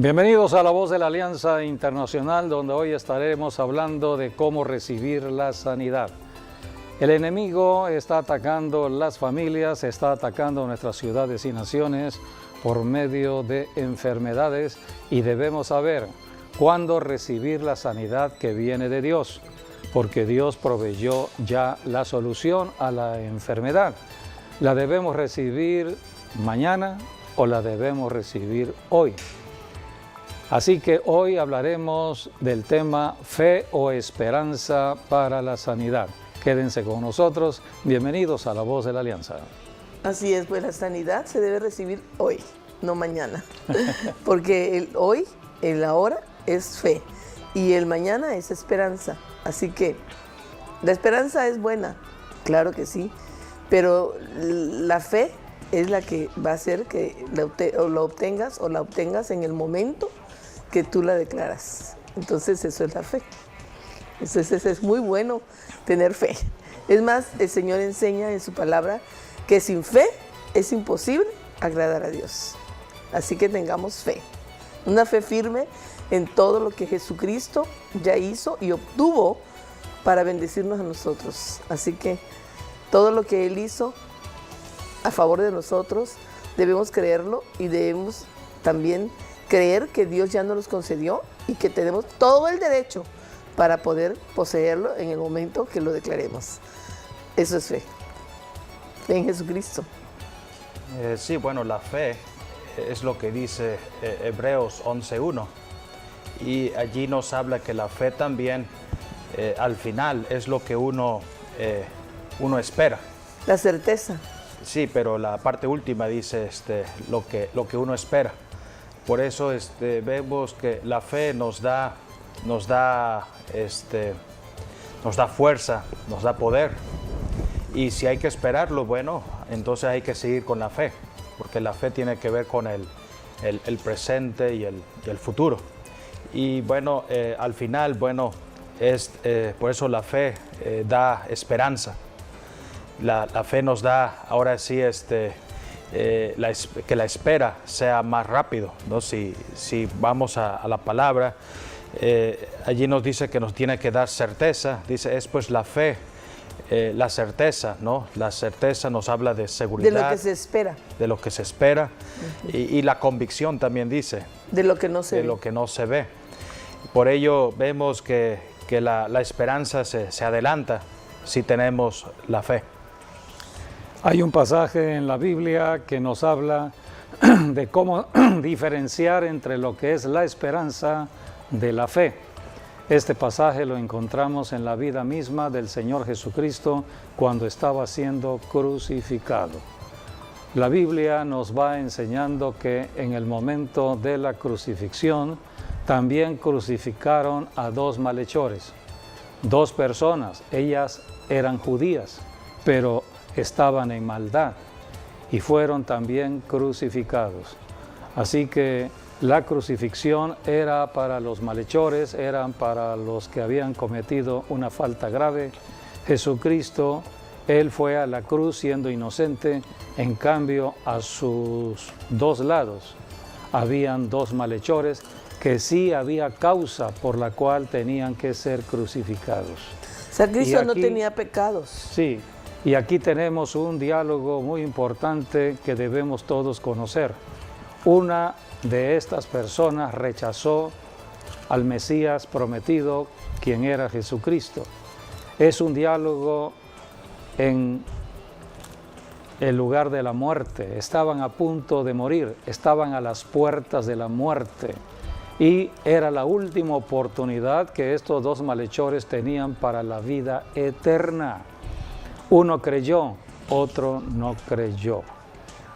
Bienvenidos a La Voz de la Alianza Internacional, donde hoy estaremos hablando de cómo recibir la sanidad. El enemigo está atacando las familias, está atacando nuestras ciudades y naciones por medio de enfermedades y debemos saber cuándo recibir la sanidad que viene de Dios, porque Dios proveyó ya la solución a la enfermedad. ¿La debemos recibir mañana o la debemos recibir hoy? Así que hoy hablaremos del tema fe o esperanza para la sanidad. Quédense con nosotros. Bienvenidos a La Voz de la Alianza. Así es, pues la sanidad se debe recibir hoy, no mañana. Porque el hoy, el ahora, es fe. Y el mañana es esperanza. Así que la esperanza es buena, claro que sí. Pero la fe es la que va a hacer que lo obtengas en el momento que tú la declaras. Entonces eso es la fe. Entonces es muy bueno tener fe. Es más, el Señor enseña en su palabra que sin fe es imposible agradar a Dios. Así que tengamos fe. Una fe firme en todo lo que Jesucristo ya hizo y obtuvo para bendecirnos a nosotros. Así que todo lo que Él hizo a favor de nosotros debemos creerlo y debemos también creer que Dios ya nos los concedió y que tenemos todo el derecho para poder poseerlo en el momento que lo declaremos. Eso es fe. Fe en Jesucristo. Sí, bueno, la fe es lo que dice Hebreos 11:1. Y allí nos habla que la fe también, al final, es lo que uno espera. La certeza. Sí, pero la parte última dice lo que uno espera. Por eso vemos que la fe nos da fuerza, nos da poder. Y si hay que esperarlo, bueno, entonces hay que seguir con la fe, porque la fe tiene que ver con el presente y el futuro. Y bueno, al final, bueno, por eso la fe da esperanza. La fe nos da, ahora sí, que la espera sea más rápido, ¿no? Si vamos a la palabra, allí nos dice que nos tiene que dar certeza. Dice, es pues la fe, la certeza, ¿no? La certeza nos habla de seguridad. De lo que se espera. De lo que se espera. Uh-huh. Y la convicción también dice. De lo que no se ve. De lo que no se ve. Por ello vemos que la esperanza se adelanta si tenemos la fe. Hay un pasaje en la Biblia que nos habla de cómo diferenciar entre lo que es la esperanza de la fe. Este pasaje lo encontramos en la vida misma del Señor Jesucristo cuando estaba siendo crucificado. La Biblia nos va enseñando que en el momento de la crucifixión también crucificaron a dos malhechores, dos personas. Ellas eran judías, pero estaban en maldad y fueron también crucificados. Así que la crucifixión era para los malhechores, eran para los que habían cometido una falta grave. Jesucristo, Él fue a la cruz siendo inocente, en cambio a sus dos lados habían dos malhechores que sí había causa por la cual tenían que ser crucificados. O sea, Cristo no tenía pecados. Sí. Y aquí tenemos un diálogo muy importante que debemos todos conocer. Una de estas personas rechazó al Mesías prometido, quien era Jesucristo. Es un diálogo en el lugar de la muerte. Estaban a punto de morir, estaban a las puertas de la muerte. Y era la última oportunidad que estos dos malhechores tenían para la vida eterna. Uno creyó, otro no creyó.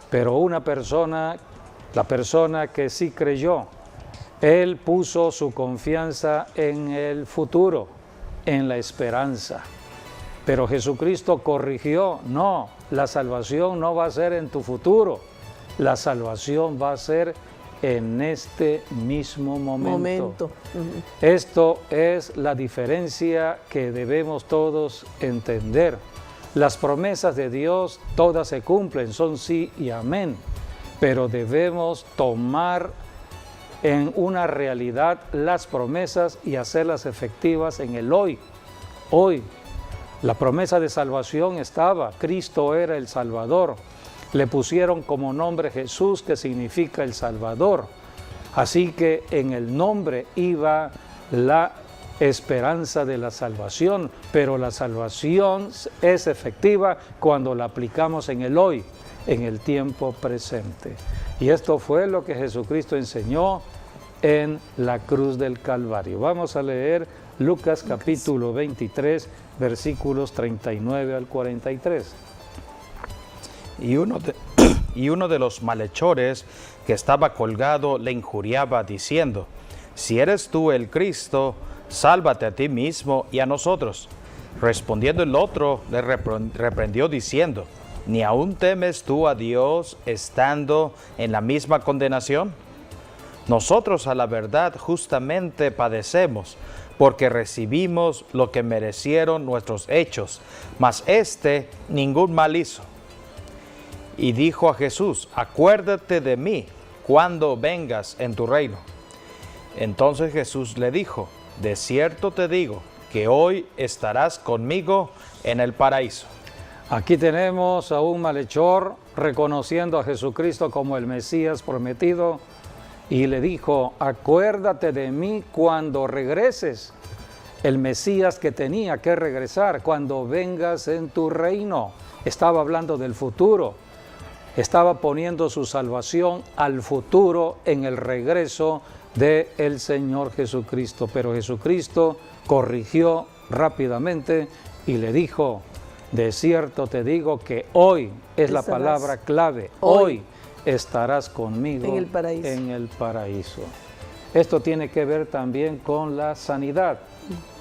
Pero una persona, la persona que sí creyó, él puso su confianza en el futuro, en la esperanza. Pero Jesucristo corrigió, no, la salvación no va a ser en tu futuro, la salvación va a ser en este mismo momento. Uh-huh. Esto es la diferencia que debemos todos entender. Las promesas de Dios todas se cumplen, son sí y amén, pero debemos tomar en una realidad las promesas y hacerlas efectivas en el hoy. Hoy, la promesa de salvación estaba, Cristo era el Salvador. Le pusieron como nombre Jesús, que significa el Salvador. Así que en el nombre iba la esperanza de la salvación, pero la salvación es efectiva cuando la aplicamos en el hoy, en el tiempo presente. Y esto fue lo que Jesucristo enseñó en la cruz del Calvario. Vamos a leer Lucas capítulo 23, versículos 39 al 43. Y uno de los malhechores que estaba colgado le injuriaba diciendo: si eres tú el Cristo, sálvate a ti mismo y a nosotros. Respondiendo el otro, le reprendió diciendo: ¿ni aún temes tú a Dios estando en la misma condenación? Nosotros a la verdad justamente padecemos, porque recibimos lo que merecieron nuestros hechos, mas éste ningún mal hizo. Y dijo a Jesús: acuérdate de mí cuando vengas en tu reino. Entonces Jesús le dijo: de cierto te digo que hoy estarás conmigo en el paraíso. Aquí tenemos a un malhechor reconociendo a Jesucristo como el Mesías prometido y le dijo: acuérdate de mí cuando regreses. El Mesías que tenía que regresar, cuando vengas en tu reino. Estaba hablando del futuro. Estaba poniendo su salvación al futuro en el regreso del Señor Jesucristo. Pero Jesucristo corrigió rápidamente y le dijo: de cierto te digo que hoy es la palabra clave. Hoy estarás conmigo en el paraíso. Esto tiene que ver también con la sanidad.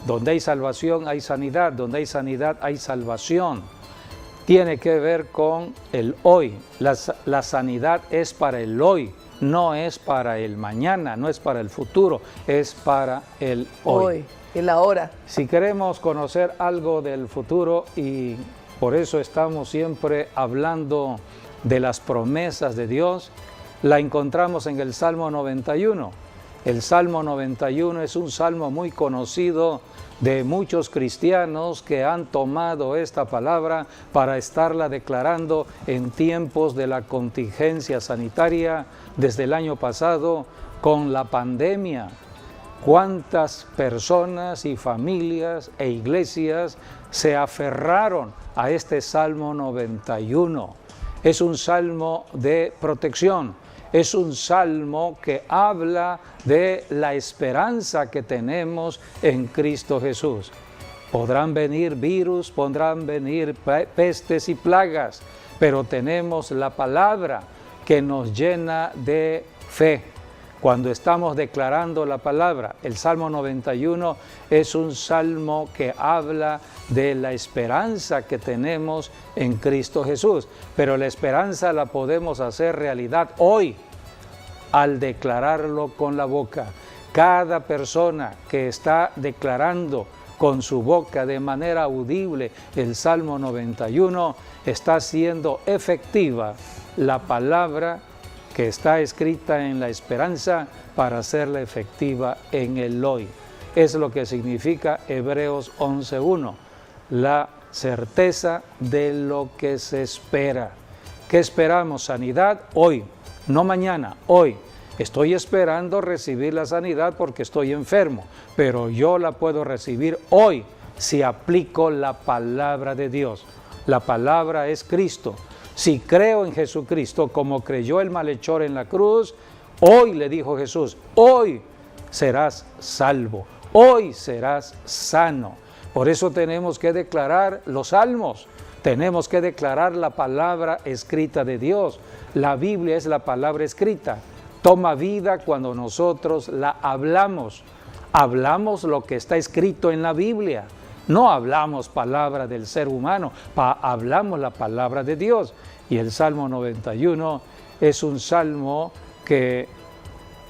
Donde hay salvación hay sanidad, donde hay sanidad hay salvación. Tiene que ver con el hoy. La sanidad es para el hoy, no es para el mañana, no es para el futuro, es para el hoy. Hoy, el ahora. Si queremos conocer algo del futuro, y por eso estamos siempre hablando de las promesas de Dios, la encontramos en el Salmo 91. El Salmo 91 es un salmo muy conocido de muchos cristianos que han tomado esta palabra para estarla declarando en tiempos de la contingencia sanitaria desde el año pasado con la pandemia. ¿Cuántas personas y familias e iglesias se aferraron a este Salmo 91? Es un salmo de protección. Es un salmo que habla de la esperanza que tenemos en Cristo Jesús. Podrán venir virus, podrán venir pestes y plagas, pero tenemos la palabra que nos llena de fe. Cuando estamos declarando la palabra, el Salmo 91 es un salmo que habla de la esperanza que tenemos en Cristo Jesús. Pero la esperanza la podemos hacer realidad hoy al declararlo con la boca. Cada persona que está declarando con su boca de manera audible el Salmo 91 está haciendo efectiva la palabra que está escrita en la esperanza para hacerla efectiva en el hoy. Es lo que significa Hebreos 11:1, la certeza de lo que se espera. ¿Qué esperamos? Sanidad hoy, no mañana, hoy. Estoy esperando recibir la sanidad porque estoy enfermo, pero yo la puedo recibir hoy si aplico la palabra de Dios. La palabra es Cristo. Si creo en Jesucristo como creyó el malhechor en la cruz, hoy le dijo Jesús, hoy serás salvo, hoy serás sano. Por eso tenemos que declarar los salmos, tenemos que declarar la palabra escrita de Dios. La Biblia es la palabra escrita. Toma vida cuando nosotros la hablamos. Hablamos lo que está escrito en la Biblia. No hablamos palabra del ser humano, hablamos la palabra de Dios. Y el Salmo 91 es un salmo que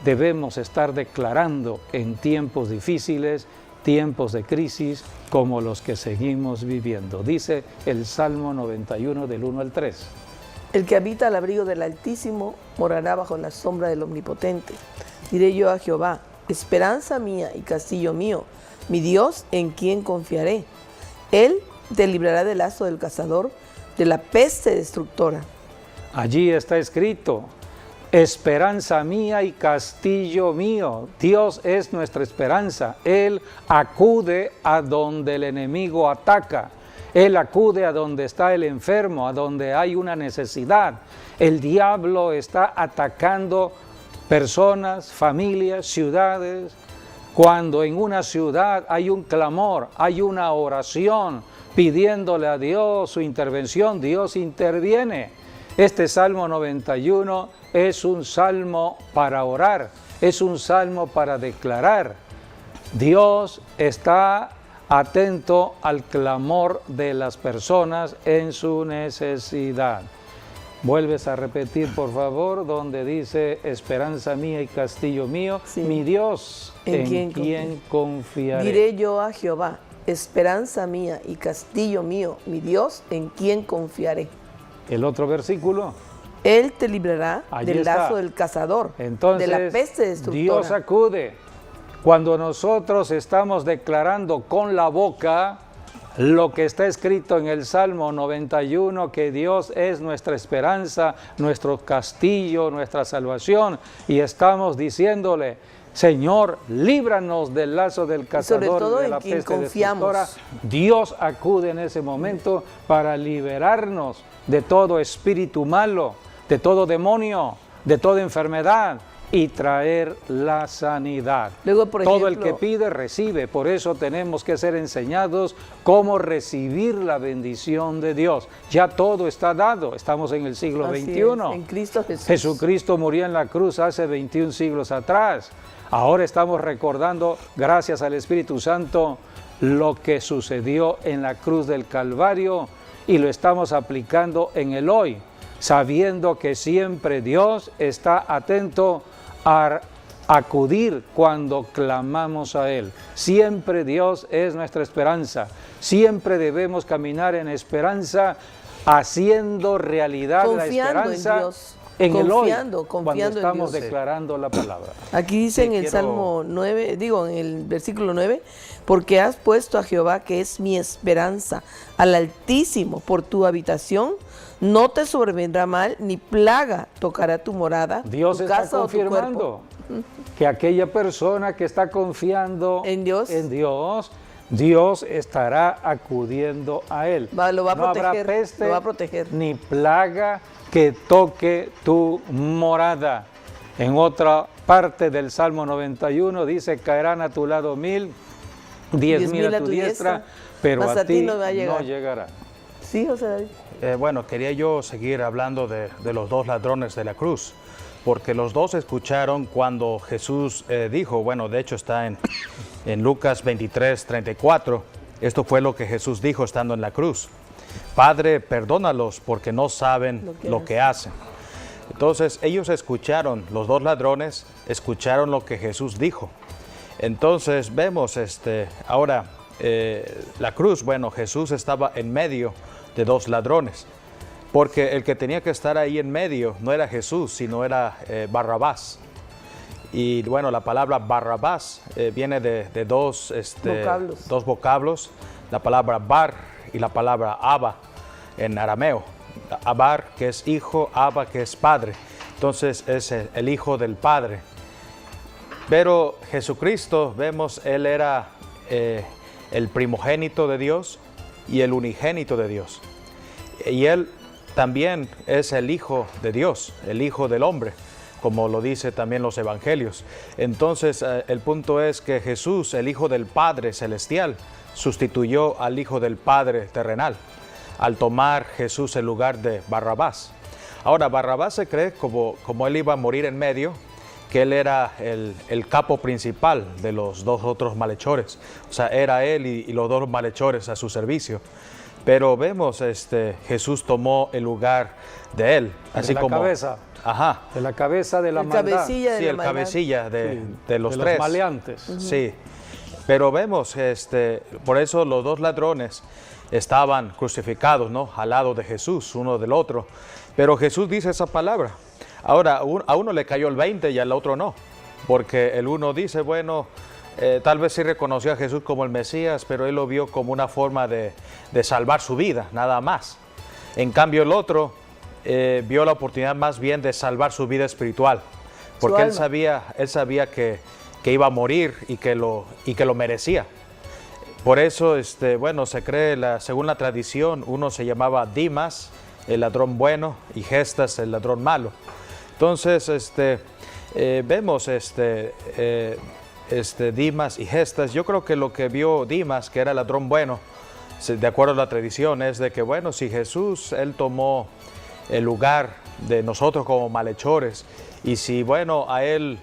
debemos estar declarando en tiempos difíciles, tiempos de crisis como los que seguimos viviendo. Dice el Salmo 91 del 1 al 3. El que habita al abrigo del Altísimo morará bajo la sombra del Omnipotente. Diré yo a Jehová, esperanza mía y castillo mío, mi Dios en quien confiaré. Él te librará del lazo del cazador, de la peste destructora. Allí está escrito, esperanza mía y castillo mío. Dios es nuestra esperanza. Él acude a donde el enemigo ataca. Él acude a donde está el enfermo, a donde hay una necesidad. El diablo está atacando personas, familias, ciudades. Cuando en una ciudad hay un clamor, hay una oración, pidiéndole a Dios su intervención, Dios interviene. Este Salmo 91 es un salmo para orar, es un salmo para declarar. Dios está atento al clamor de las personas en su necesidad. Vuelves a repetir, por favor, donde dice, esperanza mía y castillo mío, sí. Mi Dios, en quien confiaré. Diré yo a Jehová, esperanza mía y castillo mío, mi Dios, en quien confiaré. El otro versículo. Él te librará Allí del está. lazo del cazador, Entonces, de la peste destructora. Dios acude. Cuando nosotros estamos declarando con la boca lo que está escrito en el Salmo 91, que Dios es nuestra esperanza, nuestro castillo, nuestra salvación, y estamos diciéndole, Señor, líbranos del lazo del cazador, de la peste destructora. Dios acude en ese momento para liberarnos de todo espíritu malo, de todo demonio, de toda enfermedad y traer la sanidad. Luego, por ejemplo, todo el que pide, recibe. Por eso tenemos que ser enseñados cómo recibir la bendición de Dios. Ya todo está dado. Estamos en el siglo XXI. En Cristo Jesús. Jesucristo murió en la cruz hace 21 siglos atrás. Ahora estamos recordando, gracias al Espíritu Santo, lo que sucedió en la cruz del Calvario y lo estamos aplicando en el hoy, sabiendo que siempre Dios está atento a acudir cuando clamamos a Él. Siempre Dios es nuestra esperanza. Siempre debemos caminar en esperanza, haciendo realidad la esperanza en Dios. En el hoy, confiando cuando estamos en Dios. declarando la palabra. Aquí dice en el Salmo 9, en el versículo 9, porque has puesto a Jehová, que es mi esperanza, al Altísimo por tu habitación, no te sobrevendrá mal, ni plaga tocará tu morada, Dios tu está casa confirmando que aquella persona que está confiando en Dios, Dios estará acudiendo a él. Lo va a no proteger, habrá peste lo va a proteger. Ni plaga que toque tu morada. En otra parte del Salmo 91 dice, caerán a tu lado 1000, 10,000 a tu diestra, pero a ti no llegará. Sí, José David. Bueno, quería yo seguir hablando de los dos ladrones de la cruz, porque los dos escucharon cuando Jesús dijo, bueno, de hecho está en Lucas 23, 34, esto fue lo que Jesús dijo estando en la cruz. Padre, perdónalos porque no saben lo que hacen. Entonces ellos escucharon, los dos ladrones escucharon lo que Jesús dijo. Entonces vemos ahora la cruz, bueno, Jesús estaba en medio de dos ladrones, porque el que tenía que estar ahí en medio no era Jesús, sino era Barrabás. Y bueno, la palabra Barrabás viene de dos vocablos, la palabra bar y la palabra Abba en arameo. Abar, que es hijo, Abba, que es padre. Entonces es el hijo del padre. Pero Jesucristo, vemos, Él era el primogénito de Dios y el unigénito de Dios. Y Él también es el Hijo de Dios, el Hijo del hombre, como lo dice también los evangelios. Entonces el punto es que Jesús, el Hijo del Padre celestial, sustituyó al Hijo del Padre terrenal, al tomar Jesús el lugar de Barrabás. Ahora, Barrabás se cree, como él iba a morir en medio, que él era el capo principal de los dos otros malhechores. O sea, era él y los dos malhechores a su servicio. Pero vemos, Jesús tomó el lugar de él. Así como cabeza. Ajá. De la cabeza de la maldad. Sí, el cabecilla de los tres. Los maleantes. Sí. Pero vemos, por eso los dos ladrones estaban crucificados, ¿no? Al lado de Jesús, uno del otro. Pero Jesús dice esa palabra. Ahora, a uno le cayó el 20 y al otro no. porque el uno dice, bueno, tal vez sí reconoció a Jesús como el Mesías, pero él lo vio como una forma de salvar su vida, nada más. En cambio el otro vio la oportunidad más bien de salvar su vida espiritual, porque él sabía que iba a morir y que lo merecía. Por eso, bueno, se cree, según la tradición, uno se llamaba Dimas, el ladrón bueno, y Gestas, el ladrón malo. Entonces, vemos Dimas y Gestas. Yo creo que lo que vio Dimas, que era el ladrón bueno, de acuerdo a la tradición, es de que, bueno, si Jesús, él tomó el lugar de nosotros como malhechores, y si, bueno, a él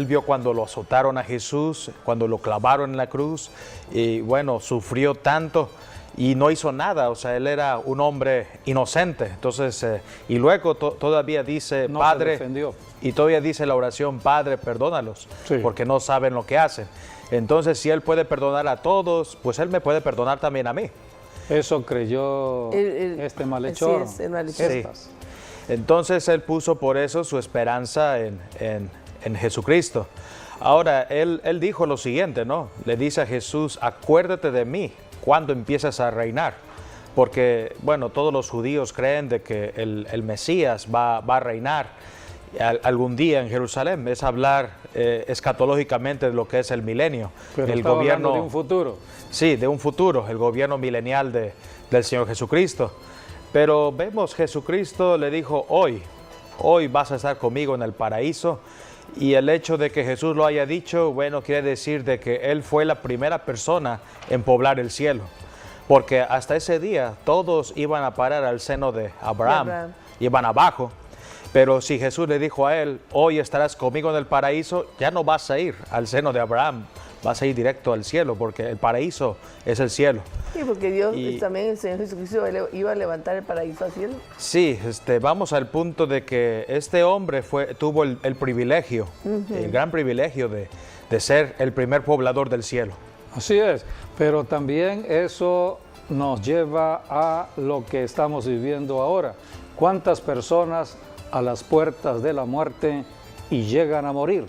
vio cuando lo azotaron a Jesús, cuando lo clavaron en la cruz, y bueno, sufrió tanto y no hizo nada, o sea, él era un hombre inocente. Entonces, y luego todavía dice, No Padre, se defendió. y todavía dice la oración, Padre, perdónalos, Sí. porque no saben lo que hacen. Entonces, si él puede perdonar a todos, pues él me puede perdonar también a mí. Eso creyó este malhechor. Así es, el malhechor. Gestas. Entonces él puso por eso su esperanza en Jesucristo. Ahora, él dijo lo siguiente, ¿no? Le dice a Jesús, acuérdate de mí cuando empieces a reinar. Porque, bueno, todos los judíos creen de que el Mesías va a reinar algún día en Jerusalén. Es hablar escatológicamente de lo que es el milenio. Pero el estaba gobierno hablando de un futuro. Sí, de un futuro, el gobierno milenial del Señor Jesucristo. Pero vemos, Jesucristo le dijo, hoy vas a estar conmigo en el paraíso. Y el hecho de que Jesús lo haya dicho, bueno, quiere decir de que Él fue la primera persona en poblar el cielo. Porque hasta ese día todos iban a parar al seno de Abraham, iban abajo. Pero si Jesús le dijo a él, hoy estarás conmigo en el paraíso, ya no vas a ir al seno de Abraham, vas a ir directo al cielo, porque el paraíso es el cielo. Sí, porque Dios también, el Señor Jesucristo, iba a levantar el paraíso al cielo. Sí, vamos al punto de que este hombre tuvo el privilegio, el gran privilegio de ser el primer poblador del cielo. Así es, pero también eso nos lleva a lo que estamos viviendo ahora. ¿Cuántas personas a las puertas de la muerte y llegan a morir?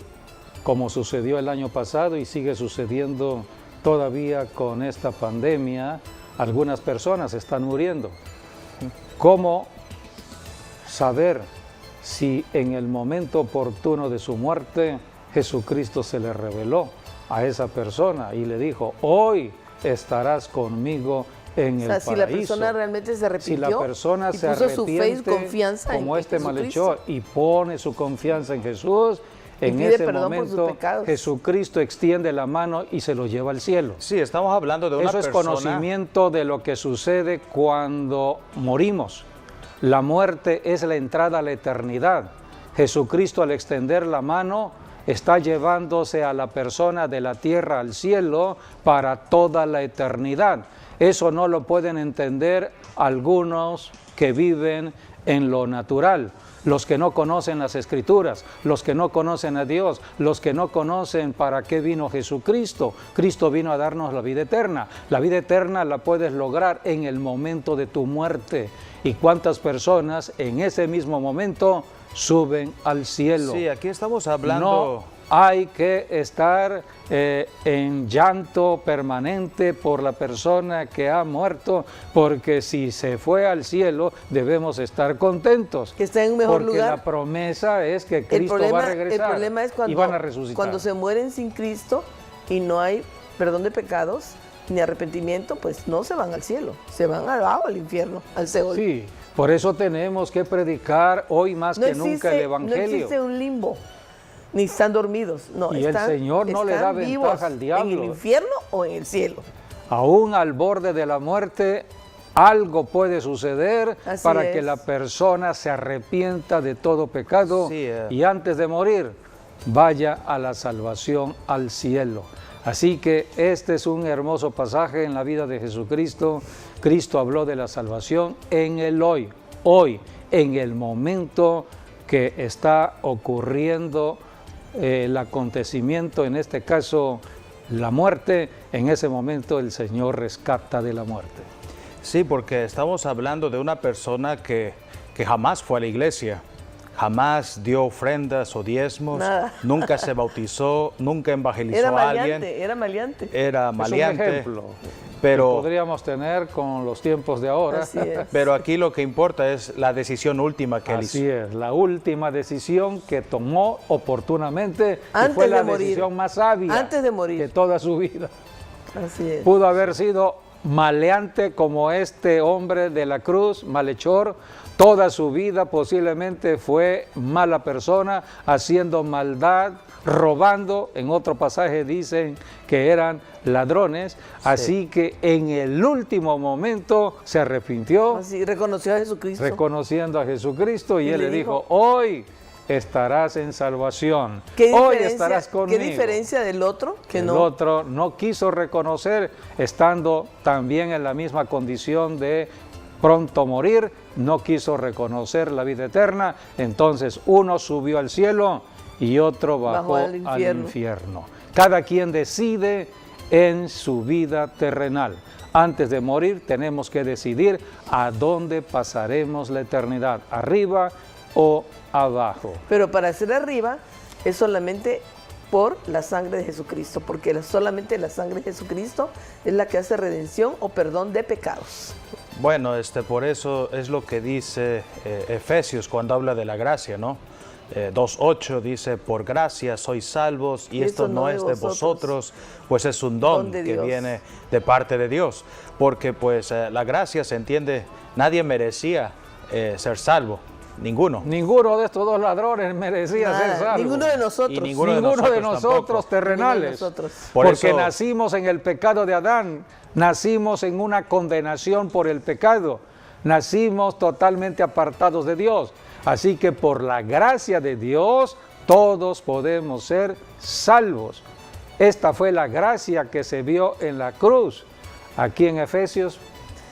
Como sucedió el año pasado y sigue sucediendo todavía con esta pandemia, algunas personas están muriendo. ¿Cómo saber si en el momento oportuno de su muerte Jesucristo se le reveló a esa persona y le dijo, hoy estarás conmigo en el paraíso? Si la persona realmente se arrepintió, si la persona y se puso su fe y arrepiente, confianza como en este Jesucristo, malhechor, y pone su confianza en Jesús, en pide ese perdón por sus momento pecados, Jesucristo extiende la mano y se lo lleva al cielo. Sí, estamos hablando de una Eso es persona. conocimiento de lo que sucede cuando morimos. La muerte es la entrada a la eternidad. Jesucristo, al extender la mano, está llevándose a la persona de la tierra al cielo para toda la eternidad. Eso no lo pueden entender algunos que viven en lo natural. Los que no conocen las Escrituras, los que no conocen a Dios, los que no conocen para qué vino Jesucristo. Cristo vino a darnos la vida eterna. La vida eterna la puedes lograr en el momento de tu muerte. ¿Y cuántas personas en ese mismo momento suben al cielo? Sí, aquí estamos hablando. No hay que estar en llanto permanente por la persona que ha muerto, porque si se fue al cielo debemos estar contentos. Que está en un mejor porque lugar. La promesa es que Cristo va a regresar. El problema es y van a resucitar. cuando se mueren sin Cristo y no hay perdón de pecados ni arrepentimiento, pues no se van al cielo, se van al infierno, al Seol. Sí, por eso tenemos que predicar hoy más que nunca el Evangelio. No existe un limbo, ni están dormidos. No, y el Señor no le da ventaja al diablo. ¿En el infierno o en el cielo? Aún al borde de la muerte, algo puede suceder para que la persona se arrepienta de todo pecado y antes de morir vaya a la salvación, al cielo. Así que este es un hermoso pasaje en la vida de Jesucristo. Cristo habló de la salvación en el hoy, en el momento que está ocurriendo el acontecimiento, en este caso la muerte. En ese momento el Señor rescata de la muerte. Sí, porque estamos hablando de una persona que jamás fue a la iglesia, jamás dio ofrendas o diezmos, Nada. nunca se bautizó, nunca evangelizó Era a alguien. maleante, era maleante. Era Es un maleante. ejemplo Pero- que podríamos tener con los tiempos de ahora. Así es. Pero aquí lo que importa es la decisión última que él hizo. Así es, la última decisión que tomó oportunamente y Antes fue la de morir. decisión más sabia Antes de morir. de toda su vida. Así es. Pudo haber sido maleante como este hombre de la cruz, malhechor. Toda su vida posiblemente fue mala persona, haciendo maldad, robando. En otro pasaje dicen que eran ladrones. Así que en el último momento se arrepintió, Así, reconoció a Jesucristo. reconociendo a Jesucristo, y Y él le le dijo, dijo, hoy estarás en salvación, ¿Qué hoy diferencia- estarás conmigo. ¿Qué diferencia del otro? Que El no. otro no quiso reconocer, estando también en la misma condición de pronto morir, no quiso reconocer la vida eterna. Entonces uno subió al cielo y otro bajó Bajó al al infierno. infierno. Cada quien decide en su vida terrenal. Antes de morir tenemos que decidir a dónde pasaremos la eternidad, arriba o abajo. Pero para ser arriba es solamente por la sangre de Jesucristo, porque solamente la sangre de Jesucristo es la que hace redención o perdón de pecados. Bueno, por eso es lo que dice Efesios cuando habla de la gracia, ¿no? 2:8 dice, por gracia sois salvos, y esto no es de vosotros, pues es un don de que Dios. viene de parte de Dios. Porque pues la gracia se entiende, nadie merecía ser salvo, ninguno. Ninguno de estos dos ladrones merecía Nada, ser salvo. ninguno de nosotros. Y ninguno de Ninguno de nosotros nosotros tampoco. terrenales. Ninguno de nosotros. Por Porque eso- nacimos en el pecado de Adán, nacimos en una condenación por el pecado, nacimos totalmente apartados de Dios. Así que por la gracia de Dios todos podemos ser salvos. Esta fue la gracia que se vio en la cruz. Aquí en Efesios,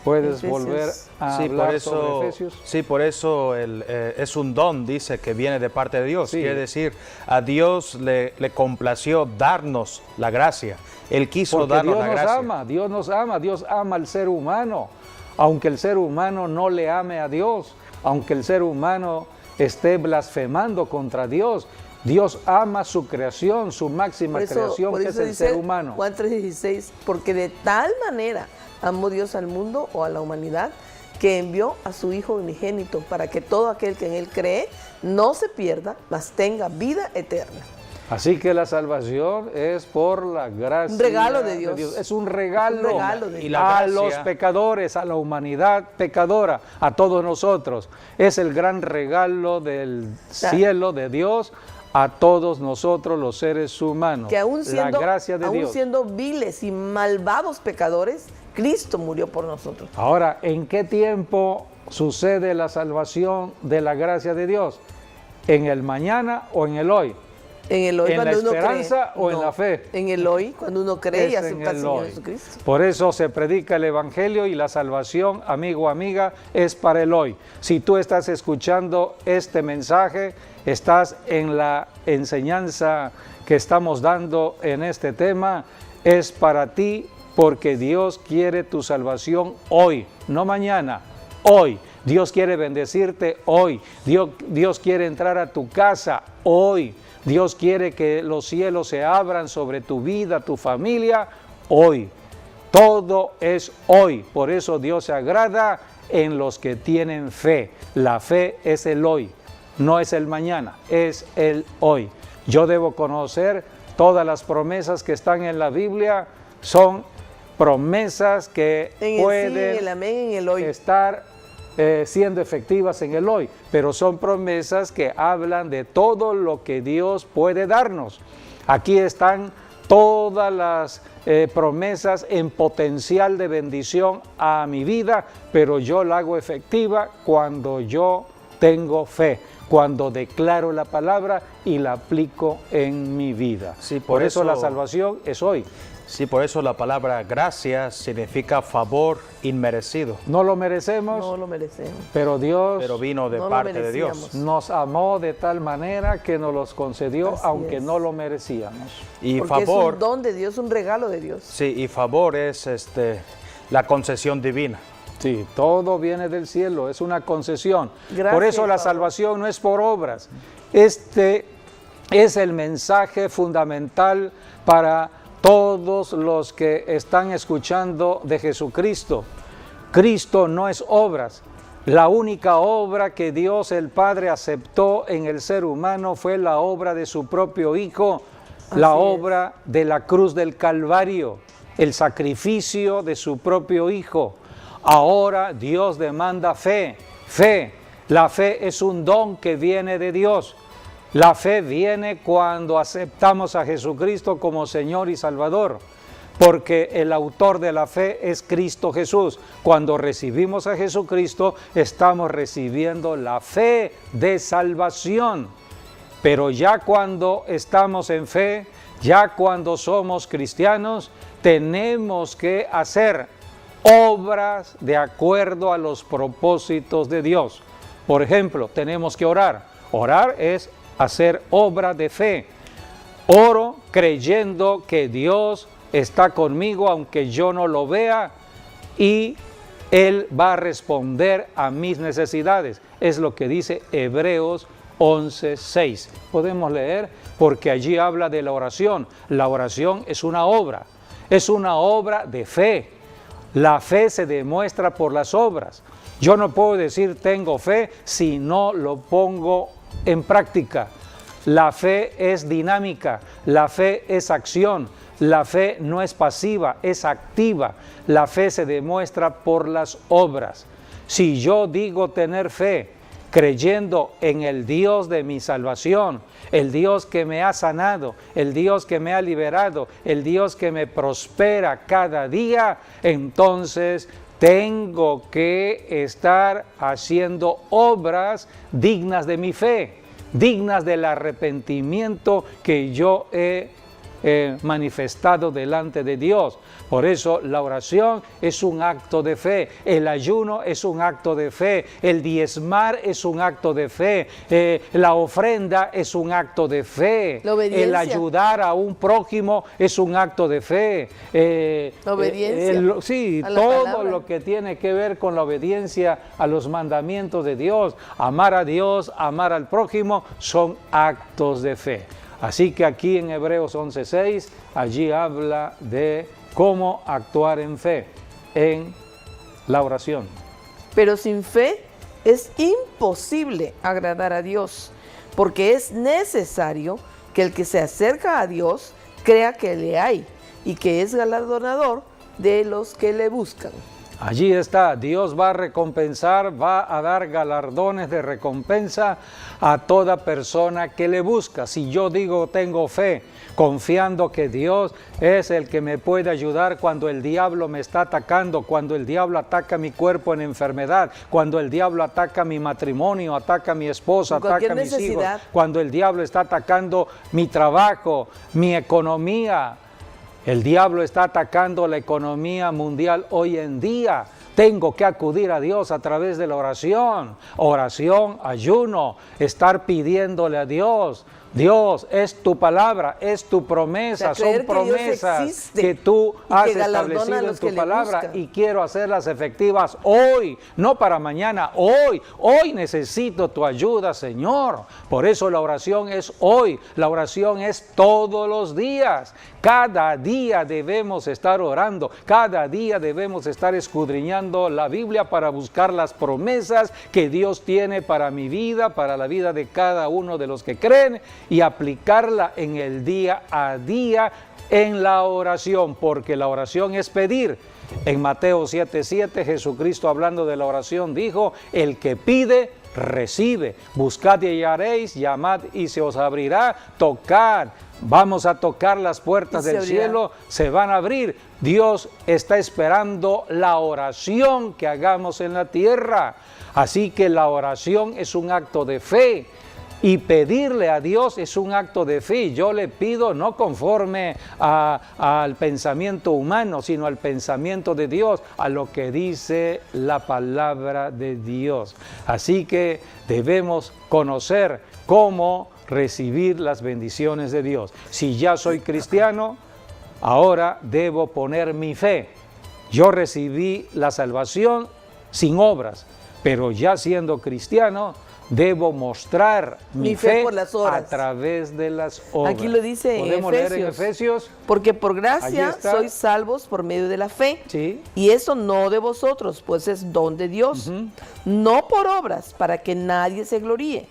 puedes Efesios. volver a Sí, hablar por eso, sobre Efesios. sí, por eso es un don, dice, que viene de parte de Dios. Sí. Quiere decir, a Dios le complació darnos la gracia. Él quiso Porque darnos Dios la nos gracia. ama, Dios nos ama, Dios ama al ser humano. Aunque el ser humano no le ame a Dios, aunque el ser humano esté blasfemando contra Dios, Dios ama su creación, su máxima creación, por que es eso el dice ser humano. Juan 3:16, porque de tal manera amó Dios al mundo o a la humanidad, que envió a su Hijo unigénito para que todo aquel que en Él cree no se pierda, mas tenga vida eterna. Así que la salvación es por la gracia Un regalo de Dios. Es un regalo, Es un regalo de Y Dios. la a gracia- los pecadores, a la humanidad pecadora, a todos nosotros. Es el gran regalo del cielo de Dios a todos nosotros los seres humanos. Que aún la gracia de Dios. siendo viles y malvados pecadores, Cristo murió por nosotros. Ahora, ¿en qué tiempo sucede la salvación de la gracia de Dios? ¿En el mañana o en el hoy? En el hoy, ¿En la cuando uno esperanza cree. o en la fe? En el hoy, cuando uno cree y Es acepta en al el Señor hoy. Jesucristo. Por eso se predica el Evangelio, y la salvación, amigo, amiga, es para el hoy. Si tú estás escuchando este mensaje, estás en la enseñanza que estamos dando en este tema, es para ti, porque Dios quiere tu salvación hoy, no mañana, hoy. Dios quiere bendecirte hoy. Dios quiere entrar a tu casa hoy. Dios quiere que los cielos se abran sobre tu vida, tu familia, hoy. Todo es hoy. Por eso Dios se agrada en los que tienen fe. La fe es el hoy, no es el mañana, es el hoy. Yo debo conocer todas las promesas que están en la Biblia. Son promesas que En el sí, pueden en el amén, en el hoy. estar siendo efectivas en el hoy, pero son promesas que hablan de todo lo que Dios puede darnos. Aquí están todas las promesas en potencial de bendición a mi vida, pero yo la hago efectiva cuando yo tengo fe, cuando declaro la palabra y la aplico en mi vida. Sí, por eso la eso- salvación es hoy. Sí, por eso la palabra gracia significa favor inmerecido, No lo merecemos, No lo merecemos. pero Dios pero vino de No lo parte de Dios. merecíamos. nos amó de tal manera que nos los concedió, Así aunque es. no lo merecíamos. Y Porque favor, es un don de Dios, un regalo de Dios. sí, y favor es la concesión divina. Sí, todo viene del cielo, es una concesión. Gracias, por eso la Pablo. salvación no es por obras. Este es el mensaje fundamental para todos los que están escuchando de Jesucristo. Cristo no es obras. La única obra que Dios el Padre aceptó en el ser humano fue la obra de su propio Hijo, la obra de la cruz del Calvario, el sacrificio de su propio Hijo. Ahora Dios demanda fe. La fe es un don que viene de Dios. La fe viene cuando aceptamos a Jesucristo como Señor y Salvador, porque el autor de la fe es Cristo Jesús. Cuando recibimos a Jesucristo, estamos recibiendo la fe de salvación. Pero ya cuando estamos en fe, ya cuando somos cristianos, tenemos que hacer obras de acuerdo a los propósitos de Dios. Por ejemplo, tenemos que orar. Orar es hacer obra de fe. Oro creyendo que Dios está conmigo aunque yo no lo vea y Él va a responder a mis necesidades. Es lo que dice Hebreos 11:6. Podemos leer porque allí habla de la oración. La oración es una obra de fe. La fe se demuestra por las obras. Yo no puedo decir tengo fe si no lo pongo en práctica. La fe es dinámica, la fe es acción, la fe no es pasiva, es activa. La fe se demuestra por las obras. Si yo digo tener fe, creyendo en el Dios de mi salvación, el Dios que me ha sanado, el Dios que me ha liberado, el Dios que me prospera cada día, entonces tengo que estar haciendo obras dignas de mi fe, dignas del arrepentimiento que yo he manifestado delante de Dios. Por eso la oración es un acto de fe, el ayuno es un acto de fe, el diezmar es un acto de fe, la ofrenda es un acto de fe, la obediencia, el ayudar a un prójimo es un acto de fe, la obediencia, sí, a la todo palabra. lo que tiene que ver con la obediencia a los mandamientos de Dios, amar a Dios, amar al prójimo, son actos de fe. Así que aquí en Hebreos 11:6, allí habla de cómo actuar en fe, en la oración. Pero sin fe es imposible agradar a Dios, porque es necesario que el que se acerca a Dios crea que le hay y que es galardonador de los que le buscan. Allí está, Dios va a recompensar, va a dar galardones de recompensa a toda persona que le busca. Si yo digo tengo fe, confiando que Dios es el que me puede ayudar cuando el diablo me está atacando, cuando el diablo ataca mi cuerpo en enfermedad, cuando el diablo ataca mi matrimonio, ataca a mi esposa, ataca a mis hijos, cuando el diablo está atacando mi trabajo, mi economía. El diablo está atacando la economía mundial hoy en día. Tengo que acudir a Dios a través de la oración, ayuno, estar pidiéndole a Dios. Dios, es tu palabra, es tu promesa, son promesas que tú has establecido en tu palabra y quiero hacerlas efectivas hoy, no para mañana, hoy necesito tu ayuda, Señor. Por eso la oración es hoy, la oración es todos los días. Cada día debemos estar orando, cada día debemos estar escudriñando la Biblia para buscar las promesas que Dios tiene para mi vida, para la vida de cada uno de los que creen, y aplicarla en el día a día en la oración, porque la oración es pedir. En Mateo 7:7, Jesucristo hablando de la oración dijo, el que pide, recibe, buscad y hallaréis, llamad y se os abrirá, tocad. Vamos a tocar las puertas del cielo, se van a abrir. Dios está esperando la oración que hagamos en la tierra. Así que la oración es un acto de fe. Y pedirle a Dios es un acto de fe. Yo le pido no conforme al pensamiento humano, sino al pensamiento de Dios, a lo que dice la palabra de Dios. Así que debemos conocer cómo recibir las bendiciones de Dios. Si ya soy cristiano, ahora debo poner mi fe. Yo recibí la salvación, sin obras, pero ya siendo cristiano, debo mostrar mi fe por las obras. a través de las obras. Aquí lo dice en ¿Podemos leer en Efesios? Porque por Allí gracia está. sois salvos por medio de la fe. Sí. Y eso no de vosotros, pues es don de Dios. No por obras, para que nadie se gloríe.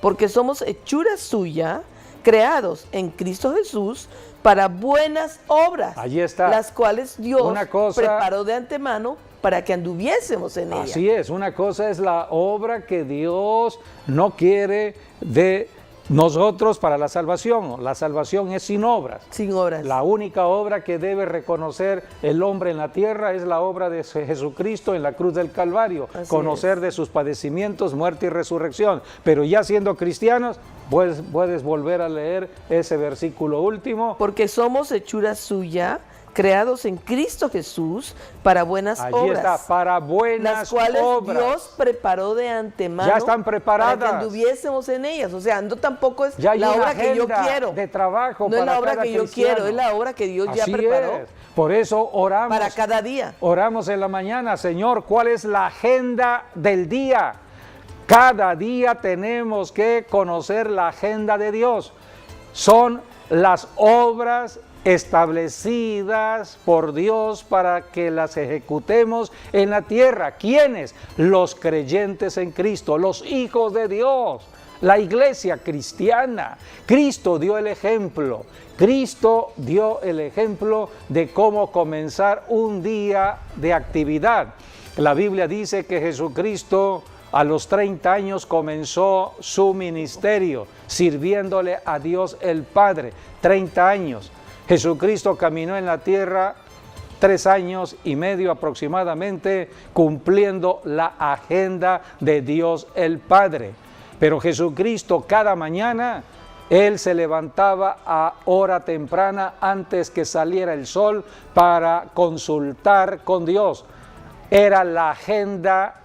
Porque somos hechura suya, creados en Cristo Jesús para buenas obras. Allí está. Las cuales Dios Una cosa- preparó de antemano para que anduviésemos en ella. Así es, una cosa es la obra que Dios no quiere de nosotros para la salvación. La salvación es sin obras. Sin obras. La única obra que debe reconocer el hombre en la tierra es la obra de Jesucristo en la cruz del Calvario. Así Conocer de sus padecimientos, muerte y resurrección. Pero ya siendo cristianos, puedes volver a leer ese versículo último. Porque somos hechura suya, creados en Cristo Jesús para buenas Allí obras. está, para buenas las cuales obras. Dios preparó de antemano. Ya están preparadas. Para que anduviésemos en ellas. O sea, no tampoco es Ya hay la una obra que yo agenda quiero. de trabajo no es para la obra cada que yo cristiano. quiero, es la obra que Dios ya Así preparó es. Por eso oramos. para cada día. Oramos en la mañana, Señor, ¿cuál es la agenda del día? Cada día tenemos que conocer la agenda de Dios. Son las obras establecidas por Dios para que las ejecutemos en la tierra. ¿Quiénes? Los creyentes en Cristo, los hijos de Dios, la iglesia cristiana. Cristo dio el ejemplo. Cristo dio el ejemplo de cómo comenzar un día de actividad. La Biblia dice que Jesucristo a los 30 años comenzó su ministerio, sirviéndole a Dios el Padre. 30 años. Jesucristo caminó en la tierra 3 años y medio aproximadamente, cumpliendo la agenda de Dios el Padre. Pero Jesucristo cada mañana, Él se levantaba a hora temprana antes que saliera el sol para consultar con Dios. Era la agenda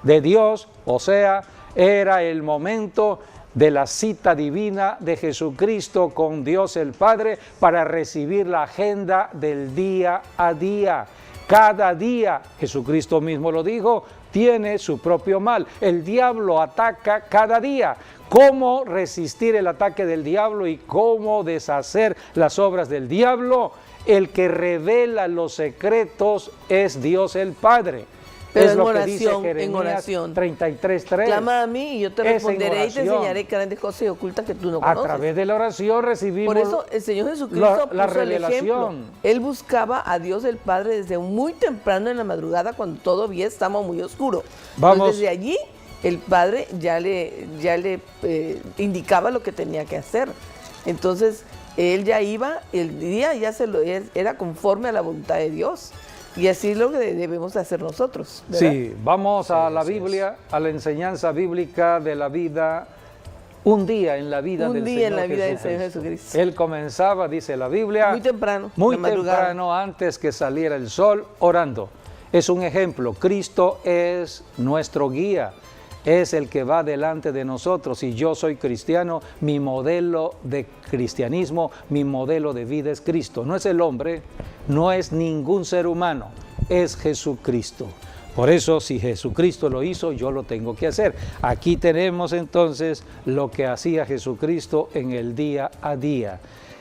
de Dios, o sea, era el momento de la cita divina de Jesucristo con Dios el Padre para recibir la agenda del día a día. Cada día, Jesucristo mismo lo dijo, tiene su propio mal. El diablo ataca cada día. ¿Cómo resistir el ataque del diablo y cómo deshacer las obras del diablo? El que revela los secretos es Dios el Padre. Pero es en lo que oración, dice en Jeremías oración. 33:3. Clama a mí y yo te Es en responderé y te oración. enseñaré grandes cosas y ocultas que tú no A conoces. través de la oración recibimos. Por eso el Señor Jesucristo la puso el ejemplo. revelación. Él buscaba a Dios el Padre desde muy temprano en la madrugada cuando todavía estaba muy oscuro. Vamos. Entonces, desde allí el Padre ya le indicaba lo que tenía que hacer. Entonces él ya iba, el día ya era conforme a la voluntad de Dios. Y así es lo que debemos hacer nosotros, ¿verdad? Sí, vamos a la Biblia, a la enseñanza bíblica de la vida, un día en la vida del Señor en la vida del Jesucristo. Señor Jesucristo. Él comenzaba, dice la Biblia, Muy temprano, muy en la madrugada. temprano antes que saliera el sol, orando. Es un ejemplo, Cristo es nuestro guía, es el que va delante de nosotros. Si yo soy cristiano, mi modelo de cristianismo, mi modelo de vida es Cristo. No es el hombre, no es ningún ser humano, es Jesucristo. Por eso, si Jesucristo lo hizo, yo lo tengo que hacer. Aquí tenemos entonces lo que hacía Jesucristo en el día a día.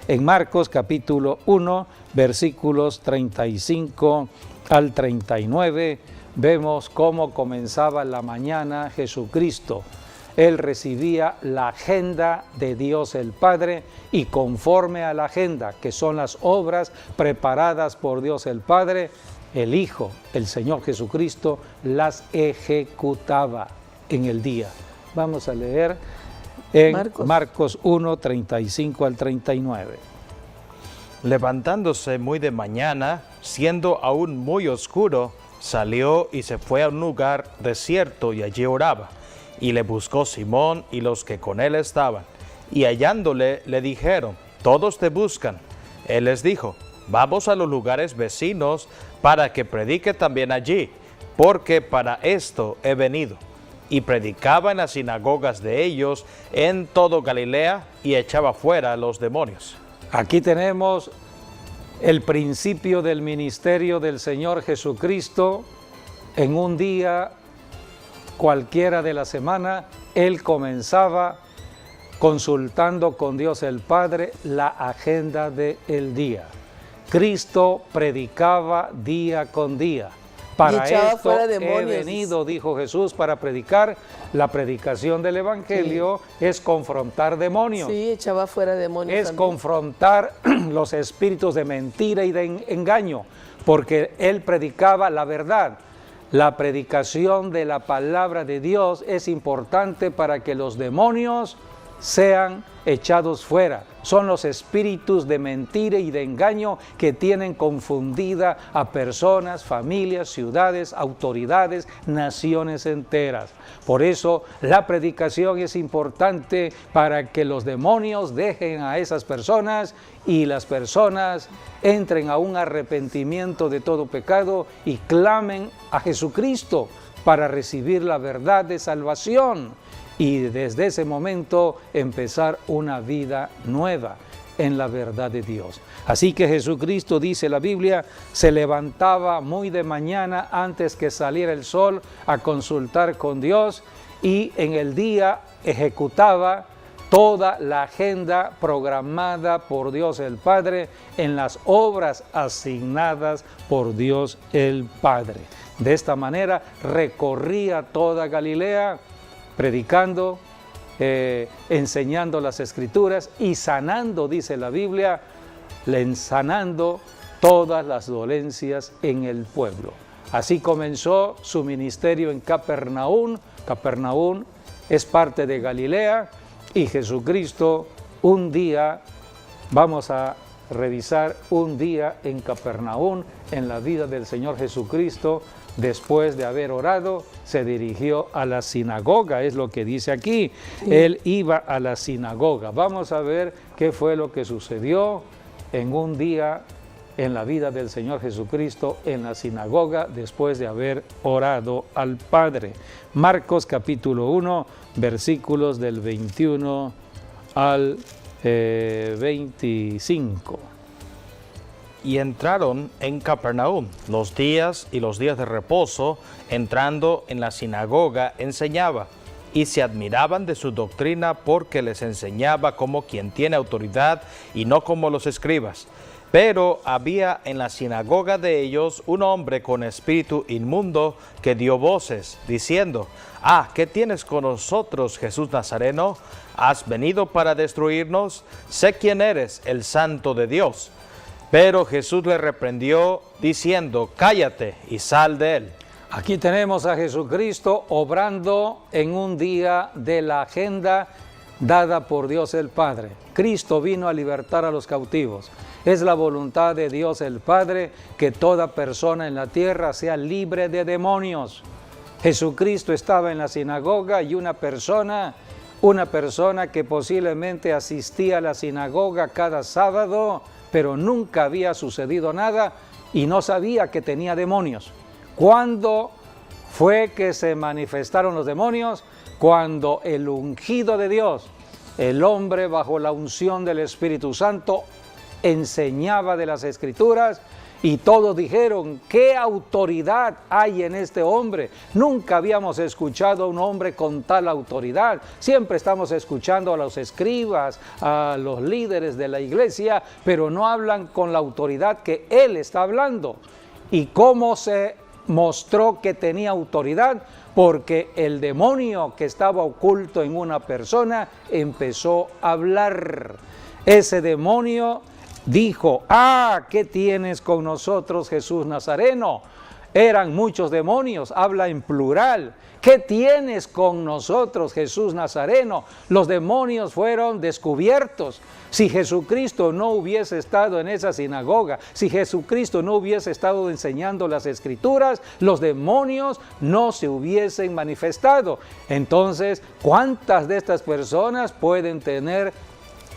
En Marcos capítulo 1, versículos 35 al 39, vemos cómo comenzaba la mañana Jesucristo. Él recibía la agenda de Dios el Padre y conforme a la agenda, que son las obras preparadas por Dios el Padre, el Hijo, el Señor Jesucristo, las ejecutaba en el día. Vamos a leer en Marcos 1, 35 al 39. Levantándose muy de mañana, siendo aún muy oscuro, salió y se fue a un lugar desierto y allí oraba. Y le buscó Simón y los que con él estaban. Y hallándole le dijeron, todos te buscan. Él les dijo, vamos a los lugares vecinos para que predique también allí, porque para esto he venido. Y predicaba en las sinagogas de ellos en todo Galilea y echaba fuera a los demonios. Aquí tenemos el principio del ministerio del Señor Jesucristo en un día cualquiera de la semana, él comenzaba consultando con Dios el Padre la agenda del día. Cristo predicaba día con día. Para esto he venido, dijo Jesús, para predicar. La predicación del Evangelio es confrontar demonios. Sí, echaba fuera demonios. Es también confrontar los espíritus de mentira y de engaño, porque él predicaba la verdad. La predicación de la palabra de Dios es importante para que los demonios sean echados fuera. Son los espíritus de mentira y de engaño que tienen confundida a personas, familias, ciudades, autoridades, naciones enteras. Por eso la predicación es importante para que los demonios dejen a esas personas y las personas entren a un arrepentimiento de todo pecado y clamen a Jesucristo para recibir la verdad de salvación. Y desde ese momento empezar una vida nueva en la verdad de Dios. Así que Jesucristo, dice la Biblia, se levantaba muy de mañana antes que saliera el sol a consultar con Dios y en el día ejecutaba toda la agenda programada por Dios el Padre en las obras asignadas por Dios el Padre. De esta manera recorría toda Galilea, predicando, enseñando las Escrituras y sanando, dice la Biblia, sanando todas las dolencias en el pueblo. Así comenzó su ministerio en Capernaum. Capernaum es parte de Galilea y Jesucristo un día, vamos a revisar un día en Capernaum, en la vida del Señor Jesucristo. Después de haber orado, se dirigió a la sinagoga, es lo que dice aquí. Sí. Él iba a la sinagoga. Vamos a ver qué fue lo que sucedió en un día en la vida del Señor Jesucristo en la sinagoga después de haber orado al Padre. Marcos capítulo 1, versículos del 21 al 25. Y entraron en Capernaum los días y los días de reposo, entrando en la sinagoga enseñaba, y se admiraban de su doctrina porque les enseñaba como quien tiene autoridad y no como los escribas. Pero había en la sinagoga de ellos un hombre con espíritu inmundo que dio voces, diciendo: ¿qué tienes con nosotros, Jesús Nazareno? ¿Has venido para destruirnos? Sé quién eres, el Santo de Dios. Pero Jesús le reprendió diciendo: cállate y sal de él. Aquí tenemos a Jesucristo obrando en un día de la agenda dada por Dios el Padre. Cristo vino a libertar a los cautivos. Es la voluntad de Dios el Padre que toda persona en la tierra sea libre de demonios. Jesucristo estaba en la sinagoga y una persona que posiblemente asistía a la sinagoga cada sábado, pero nunca había sucedido nada y no sabía que tenía demonios. ¿Cuándo fue que se manifestaron los demonios? Cuando el ungido de Dios, el hombre bajo la unción del Espíritu Santo, enseñaba de las Escrituras y todos dijeron: ¿qué autoridad hay en este hombre? Nunca habíamos escuchado a un hombre con tal autoridad. Siempre estamos escuchando a los escribas, a los líderes de la iglesia, pero no hablan con la autoridad que él está hablando. ¿Y cómo se mostró que tenía autoridad? Porque el demonio que estaba oculto en una persona empezó a hablar. Ese demonio dijo: ¿qué tienes con nosotros, Jesús Nazareno? Eran muchos demonios, habla en plural. ¿Qué tienes con nosotros, Jesús Nazareno? Los demonios fueron descubiertos. Si Jesucristo no hubiese estado en esa sinagoga, si Jesucristo no hubiese estado enseñando las Escrituras, los demonios no se hubiesen manifestado. Entonces, ¿cuántas de estas personas pueden tener